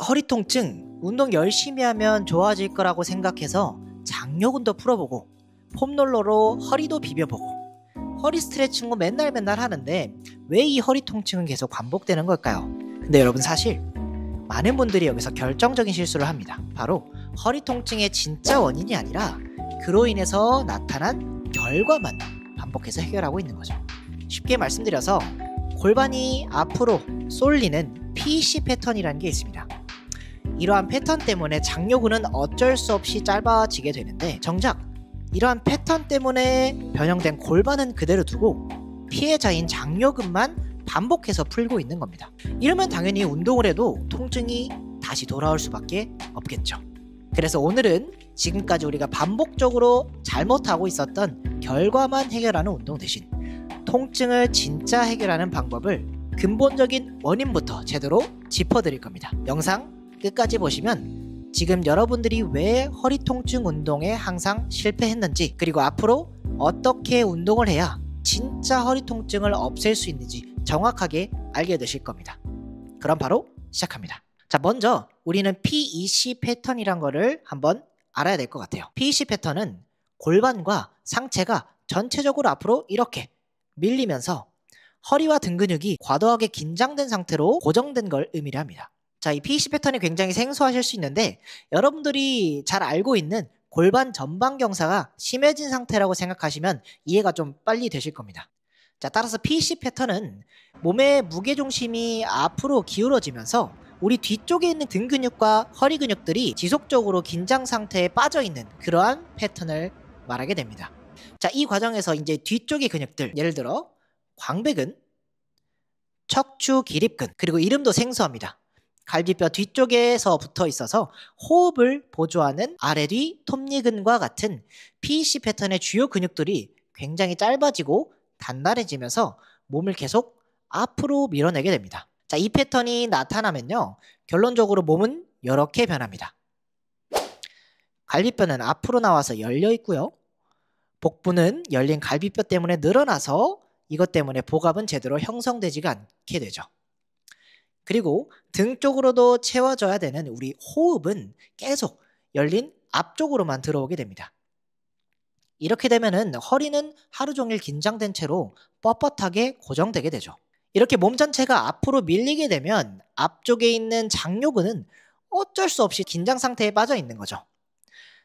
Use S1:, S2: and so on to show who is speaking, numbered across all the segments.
S1: 허리 통증, 운동 열심히 하면 좋아질 거라고 생각해서 장요근도 풀어보고 폼롤러로 허리도 비벼보고 허리 스트레칭도 맨날 하는데 왜 이 허리 통증은 계속 반복되는 걸까요? 근데 여러분, 사실 많은 분들이 여기서 결정적인 실수를 합니다. 바로 허리 통증의 진짜 원인이 아니라 그로 인해서 나타난 결과만 반복해서 해결하고 있는 거죠. 쉽게 말씀드려서 골반이 앞으로 쏠리는 PC 패턴이라는 게 있습니다. 이러한 패턴 때문에 장요근은 어쩔 수 없이 짧아지게 되는데, 정작 이러한 패턴 때문에 변형된 골반은 그대로 두고 피해자인 장요근만 반복해서 풀고 있는 겁니다. 이러면 당연히 운동을 해도 통증이 다시 돌아올 수밖에 없겠죠. 그래서 오늘은 지금까지 우리가 반복적으로 잘못하고 있었던 결과만 해결하는 운동 대신 통증을 진짜 해결하는 방법을 근본적인 원인부터 제대로 짚어드릴 겁니다. 영상 끝까지 보시면 지금 여러분들이 왜 허리 통증 운동에 항상 실패했는지, 그리고 앞으로 어떻게 운동을 해야 진짜 허리 통증을 없앨 수 있는지 정확하게 알게 되실 겁니다. 그럼 바로 시작합니다. 자, 먼저 우리는 PEC 패턴이란 거를 한번 알아야 될 것 같아요. PEC 패턴은 골반과 상체가 전체적으로 앞으로 이렇게 밀리면서 허리와 등 근육이 과도하게 긴장된 상태로 고정된 걸 의미를 합니다. 자, 이 PEC 패턴이 굉장히 생소하실 수 있는데, 여러분들이 잘 알고 있는 골반 전방 경사가 심해진 상태라고 생각하시면 이해가 좀 빨리 되실 겁니다. 자, 따라서 PEC 패턴은 몸의 무게중심이 앞으로 기울어지면서 우리 뒤쪽에 있는 등 근육과 허리 근육들이 지속적으로 긴장 상태에 빠져 있는 그러한 패턴을 말하게 됩니다. 자, 이 과정에서 이제 뒤쪽의 근육들, 예를 들어 광배근, 척추 기립근, 그리고 이름도 생소합니다. 갈비뼈 뒤쪽에서 붙어 있어서 호흡을 보조하는 아래뒤 톱니근과 같은 PEC 패턴의 주요 근육들이 굉장히 짧아지고 단단해지면서 몸을 계속 앞으로 밀어내게 됩니다. 자, 이 패턴이 나타나면요, 결론적으로 몸은 이렇게 변합니다. 갈비뼈는 앞으로 나와서 열려 있고요, 복부는 열린 갈비뼈 때문에 늘어나서 이것 때문에 복압은 제대로 형성되지가 않게 되죠. 그리고 등 쪽으로도 채워져야 되는 우리 호흡은 계속 열린 앞쪽으로만 들어오게 됩니다. 이렇게 되면은 허리는 하루 종일 긴장된 채로 뻣뻣하게 고정되게 되죠. 이렇게 몸 전체가 앞으로 밀리게 되면 앞쪽에 있는 장요근은 어쩔 수 없이 긴장 상태에 빠져 있는 거죠.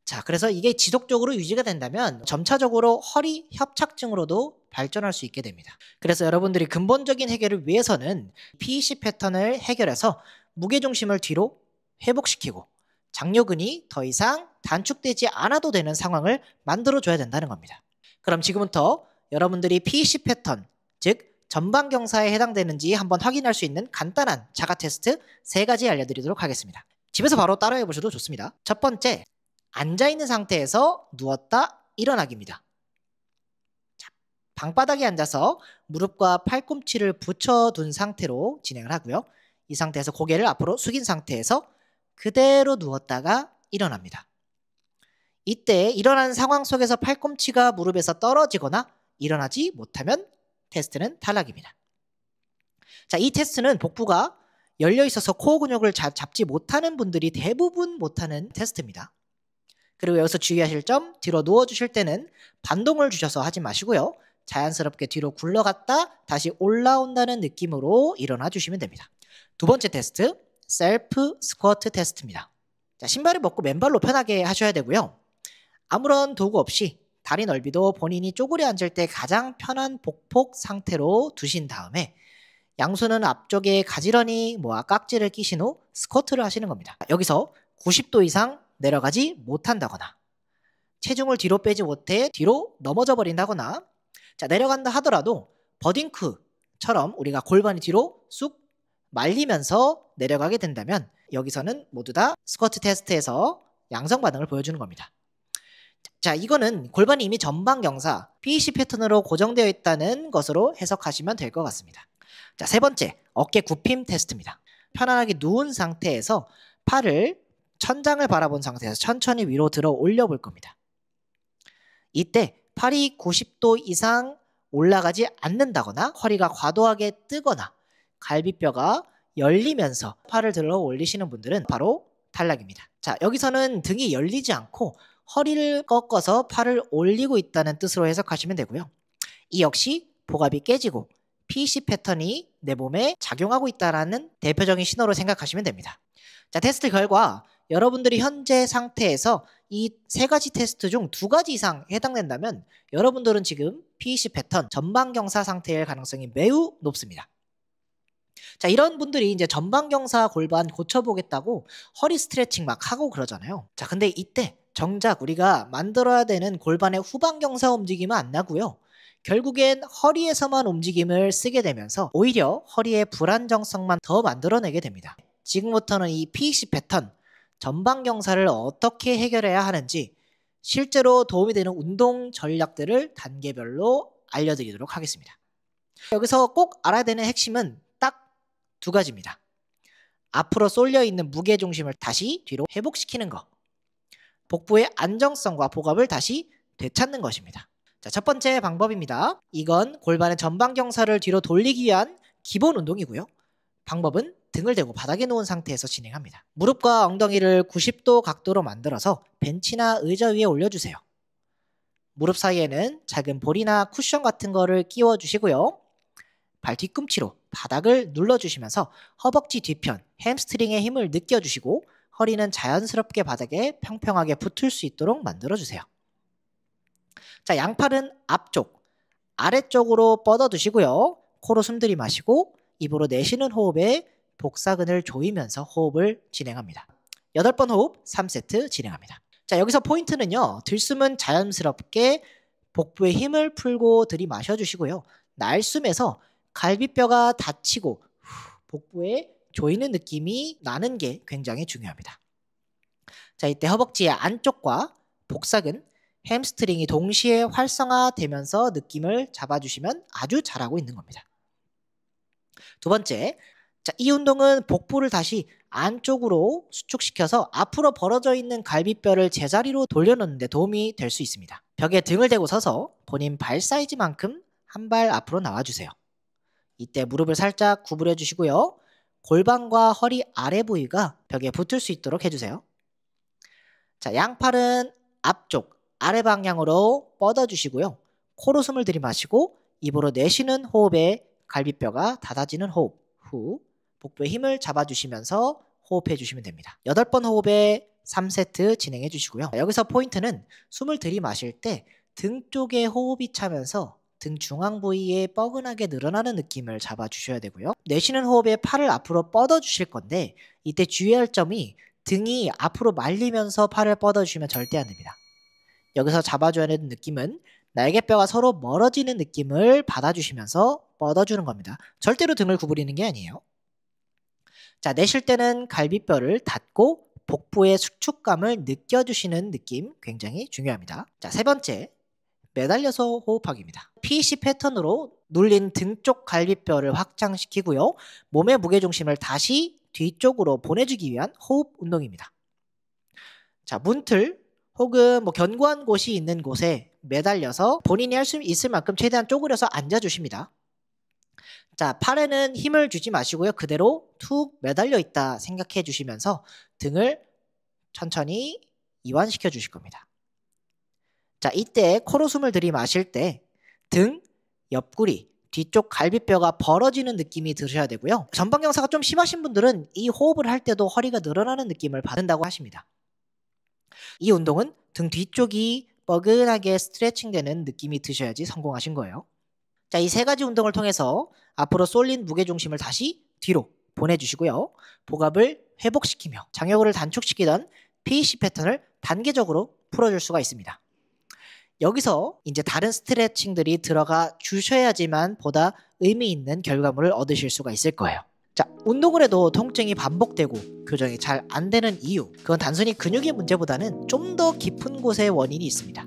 S1: 자, 그래서 이게 지속적으로 유지가 된다면 점차적으로 허리 협착증으로도 발전할 수 있게 됩니다. 그래서 여러분들이 근본적인 해결을 위해서는 PEC 패턴을 해결해서 무게중심을 뒤로 회복시키고 장요근이 더 이상 단축되지 않아도 되는 상황을 만들어줘야 된다는 겁니다. 그럼 지금부터 여러분들이 PEC 패턴, 즉 전방 경사에 해당되는지 한번 확인할 수 있는 간단한 자가 테스트 3가지 알려드리도록 하겠습니다. 집에서 바로 따라해 보셔도 좋습니다. 첫 번째, 앉아있는 상태에서 누웠다 일어나기입니다. 자, 방바닥에 앉아서 무릎과 팔꿈치를 붙여둔 상태로 진행을 하고요. 이 상태에서 고개를 앞으로 숙인 상태에서 그대로 누웠다가 일어납니다. 이때 일어나는 상황 속에서 팔꿈치가 무릎에서 떨어지거나 일어나지 못하면 테스트는 탈락입니다. 자, 이 테스트는 복부가 열려 있어서 코어 근육을 잘 잡지 못하는 분들이 대부분 못하는 테스트입니다. 그리고 여기서 주의하실 점, 뒤로 누워주실 때는 반동을 주셔서 하지 마시고요. 자연스럽게 뒤로 굴러갔다 다시 올라온다는 느낌으로 일어나 주시면 됩니다. 두 번째 테스트, 셀프 스쿼트 테스트입니다. 자, 신발을 벗고 맨발로 편하게 하셔야 되고요. 아무런 도구 없이 다리 넓이도 본인이 쪼그려 앉을 때 가장 편한 복폭 상태로 두신 다음에 양손은 앞쪽에 가지런히 모아 깍지를 끼신 후 스쿼트를 하시는 겁니다. 여기서 90도 이상 내려가지 못한다거나 체중을 뒤로 빼지 못해 뒤로 넘어져 버린다거나, 자, 내려간다 하더라도 버딩크처럼 우리가 골반이 뒤로 쑥 말리면서 내려가게 된다면 여기서는 모두 다 스쿼트 테스트에서 양성 반응을 보여주는 겁니다. 자, 이거는 골반이 이미 전방 경사 PEC 패턴으로 고정되어 있다는 것으로 해석하시면 될 것 같습니다. 자, 세 번째, 어깨 굽힘 테스트입니다. 편안하게 누운 상태에서 팔을 천장을 바라본 상태에서 천천히 위로 들어 올려 볼 겁니다. 이때 팔이 90도 이상 올라가지 않는다거나 허리가 과도하게 뜨거나 갈비뼈가 열리면서 팔을 들어 올리시는 분들은 바로 탈락입니다. 자, 여기서는 등이 열리지 않고 허리를 꺾어서 팔을 올리고 있다는 뜻으로 해석하시면 되고요. 이 역시 복압이 깨지고 PC 패턴이 내 몸에 작용하고 있다는 대표적인 신호로 생각하시면 됩니다. 자, 테스트 결과 여러분들이 현재 상태에서 이 세 가지 테스트 중 두 가지 이상 해당된다면 여러분들은 지금 PC 패턴 전방경사 상태일 가능성이 매우 높습니다. 자, 이런 분들이 이제 전방경사 골반 고쳐보겠다고 허리 스트레칭 막 하고 그러잖아요. 자, 근데 이때 정작 우리가 만들어야 되는 골반의 후방경사 움직임은 안 나고요. 결국엔 허리에서만 움직임을 쓰게 되면서 오히려 허리의 불안정성만 더 만들어내게 됩니다. 지금부터는 이 PC 패턴, 전방경사를 어떻게 해결해야 하는지 실제로 도움이 되는 운동 전략들을 단계별로 알려드리도록 하겠습니다. 여기서 꼭 알아야 되는 핵심은 딱 두 가지입니다. 앞으로 쏠려 있는 무게중심을 다시 뒤로 회복시키는 것, 복부의 안정성과 복압을 다시 되찾는 것입니다. 자, 첫 번째 방법입니다. 이건 골반의 전방경사를 뒤로 돌리기 위한 기본 운동이고요. 방법은 등을 대고 바닥에 놓은 상태에서 진행합니다. 무릎과 엉덩이를 90도 각도로 만들어서 벤치나 의자 위에 올려주세요. 무릎 사이에는 작은 볼이나 쿠션 같은 거를 끼워주시고요. 발 뒤꿈치로 바닥을 눌러주시면서 허벅지 뒤편, 햄스트링의 힘을 느껴주시고 허리는 자연스럽게 바닥에 평평하게 붙을 수 있도록 만들어주세요. 자, 양팔은 앞쪽, 아래쪽으로 뻗어두시고요. 코로 숨 들이마시고 입으로 내쉬는 호흡에 복사근을 조이면서 호흡을 진행합니다. 8번 호흡 3세트 진행합니다. 자, 여기서 포인트는요. 들숨은 자연스럽게 복부에 힘을 풀고 들이마셔주시고요. 날숨에서 갈비뼈가 닫히고 복부에 조이는 느낌이 나는 게 굉장히 중요합니다. 자, 이때 허벅지의 안쪽과 복사근, 햄스트링이 동시에 활성화되면서 느낌을 잡아주시면 아주 잘하고 있는 겁니다. 두 번째, 자, 이 운동은 복부를 다시 안쪽으로 수축시켜서 앞으로 벌어져 있는 갈비뼈를 제자리로 돌려놓는 데 도움이 될 수 있습니다. 벽에 등을 대고 서서 본인 발 사이즈만큼 한 발 앞으로 나와주세요. 이때 무릎을 살짝 구부려 주시고요. 골반과 허리 아래 부위가 벽에 붙을 수 있도록 해주세요. 자, 양팔은 앞쪽, 아래 방향으로 뻗어주시고요. 코로 숨을 들이마시고 입으로 내쉬는 호흡에 갈비뼈가 닫아지는 호흡 후 복부에 힘을 잡아주시면서 호흡해 주시면 됩니다. 8번 호흡에 3세트 진행해 주시고요. 여기서 포인트는 숨을 들이마실 때 등 쪽에 호흡이 차면서 등 중앙 부위에 뻐근하게 늘어나는 느낌을 잡아주셔야 되고요. 내쉬는 호흡에 팔을 앞으로 뻗어주실 건데 이때 주의할 점이 등이 앞으로 말리면서 팔을 뻗어주시면 절대 안 됩니다. 여기서 잡아줘야 되는 느낌은 날개뼈가 서로 멀어지는 느낌을 받아주시면서 뻗어주는 겁니다. 절대로 등을 구부리는 게 아니에요. 자, 내쉴 때는 갈비뼈를 닫고 복부의 수축감을 느껴주시는 느낌 굉장히 중요합니다. 자, 세 번째, 매달려서 호흡하기입니다. PC 패턴으로 눌린 등 쪽 갈비뼈를 확장시키고요. 몸의 무게중심을 다시 뒤쪽으로 보내주기 위한 호흡 운동입니다. 자, 문틀 혹은 견고한 곳이 있는 곳에 매달려서 본인이 할 수 있을 만큼 최대한 쪼그려서 앉아주십니다. 자, 팔에는 힘을 주지 마시고요. 그대로 툭 매달려 있다 생각해 주시면서 등을 천천히 이완시켜 주실 겁니다. 자, 이때 코로 숨을 들이마실 때 등, 옆구리, 뒤쪽 갈비뼈가 벌어지는 느낌이 들으셔야 되고요. 전방경사가 좀 심하신 분들은 이 호흡을 할 때도 허리가 늘어나는 느낌을 받는다고 하십니다. 이 운동은 등 뒤쪽이 뻐근하게 스트레칭되는 느낌이 드셔야지 성공하신 거예요. 자, 이 세 가지 운동을 통해서 앞으로 쏠린 무게중심을 다시 뒤로 보내주시고요. 복압을 회복시키며 장요근을 단축시키던 PC 패턴을 단계적으로 풀어줄 수가 있습니다. 여기서 이제 다른 스트레칭들이 들어가 주셔야지만 보다 의미 있는 결과물을 얻으실 수가 있을 거예요. 자, 운동을 해도 통증이 반복되고 교정이 잘 안 되는 이유, 그건 단순히 근육의 문제보다는 좀 더 깊은 곳에 원인이 있습니다.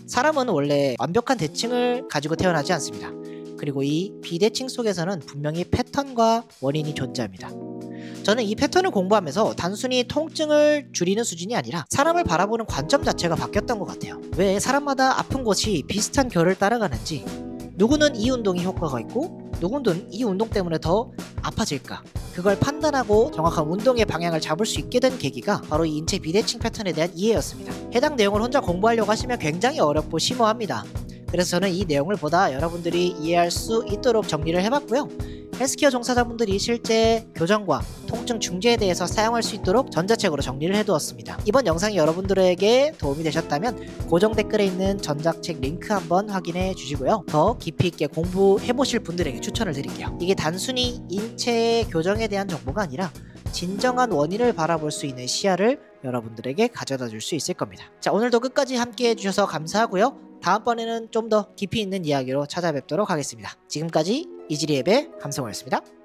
S1: 사람은 원래 완벽한 대칭을 가지고 태어나지 않습니다. 그리고 이 비대칭 속에서는 분명히 패턴과 원인이 존재합니다. 저는 이 패턴을 공부하면서 단순히 통증을 줄이는 수준이 아니라 사람을 바라보는 관점 자체가 바뀌었던 것 같아요. 왜 사람마다 아픈 곳이 비슷한 결을 따라가는지, 누구는 이 운동이 효과가 있고 누구는 이 운동 때문에 더 아파질까? 그걸 판단하고 정확한 운동의 방향을 잡을 수 있게 된 계기가 바로 이 인체 비대칭 패턴에 대한 이해였습니다. 해당 내용을 혼자 공부하려고 하시면 굉장히 어렵고 심오합니다. 그래서 저는 이 내용을 보다 여러분들이 이해할 수 있도록 정리를 해봤고요. 헬스케어 종사자분들이 실제 교정과 통증 중재에 대해서 사용할 수 있도록 전자책으로 정리를 해두었습니다. 이번 영상이 여러분들에게 도움이 되셨다면 고정 댓글에 있는 전자책 링크 한번 확인해 주시고요. 더 깊이 있게 공부해보실 분들에게 추천을 드릴게요. 이게 단순히 인체 교정에 대한 정보가 아니라 진정한 원인을 바라볼 수 있는 시야를 여러분들에게 가져다 줄 수 있을 겁니다. 자, 오늘도 끝까지 함께 해주셔서 감사하고요. 다음번에는 좀 더 깊이 있는 이야기로 찾아뵙도록 하겠습니다. 지금까지 이지리앱의 감성호였습니다.